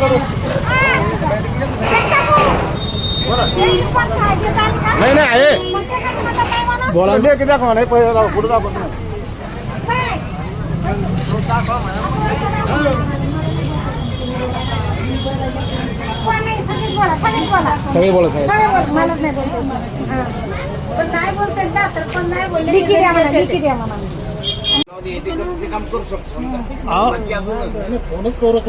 घरी नाही नाही आहे बोला किती कोण आहे पैसे जाऊ पुढे जाऊ सगळे बोला पण नाही बोलते ना तर पण नाही बोलले काम करू शकतो फोनच करू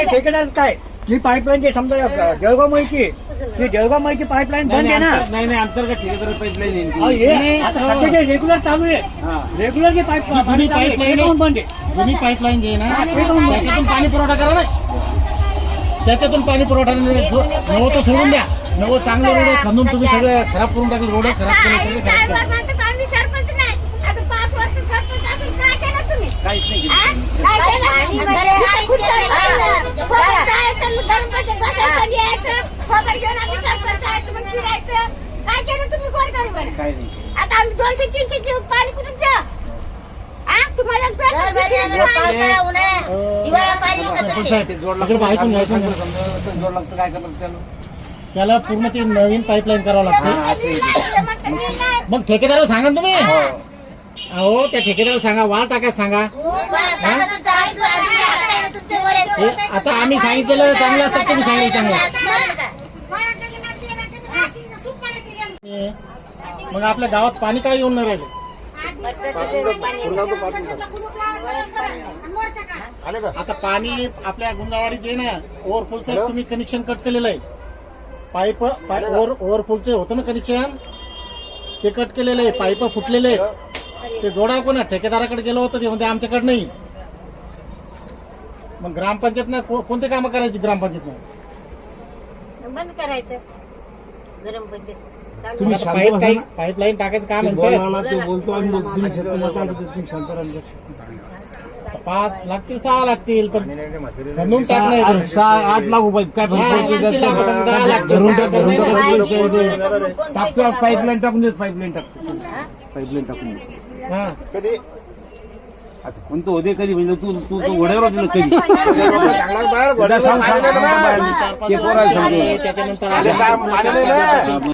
ठेकेदार काय ही पाईपलाईन जे समजा जळगाव माहिती ती जळगाव माहिती पाईपलाईन बंद आहे ना. नाही अंतर्गत ठेकेदार पाईपलाईन सध्या रेग्युलर चालू आहे रेग्युलर जे पाईपलाईन बंद आहे जुनी पाईपलाईन जे ना त्याच्यातून पाणी पुरवठा करा नाही त्याच्यातून पाणी पुरवठा नवं तर सोडून द्या नवं चांगलं रोड आहे खंदून तुम्ही सगळे खराब करून टाकले रोड खराब केले सगळे खराब केले सरपंच नाही आता 5 वर्ष सरपंच असून काय केलं तुम्ही काहीच नाही काय केलं तुम्ही कोण करू बरं काय नाही आता आम्ही 200-300 पाणी कुठून द्या तुम्हाला जोड लागतं काय करतात त्याला त्याला पूर्ण ती नवीन पाईपलाईन करावं लागतं मग ठेकेदाराला सांगा ना तुम्ही अहो त्या ठेकेदाराला सांगा वाळ टाकायला सांगा आता आम्ही सांगितलेलं चांगलं असतं तुम्ही सांगितलं चांगलं मग आपल्या गावात पाणी काय येऊन नाही राहिलं आता पाणी आपल्या गुंजावाडीचे ना ओव्हरफुलचं तुम्ही कनेक्शन कट केलेलं आहे पाईप ओव्हरफुलचे होतं ना कनेक्शन ते कट केलेलं आहे पाईप फुटलेले आहेत ते जोडा कोणा ठेकेदाराकडे गेलो होतं ते म्हणते आमच्याकडे नाही मग ग्रामपंचायत ना कोणते कामं करायची ग्रामपंचायत बंद करायचं गरम पंचायत तुम्ही पाईपलाईन टाकायचं काम आहे सर 5 लागतील 6 लागतील पण खंदून टाकणार 8 लाख रुपये काय टाकतो पाईपलाईन टाकून देत पाईपलाईन टाकून देत कधी आता कोणतं होते कधी म्हणजे तू घोड्यावर होते कधी त्याच्यानंतर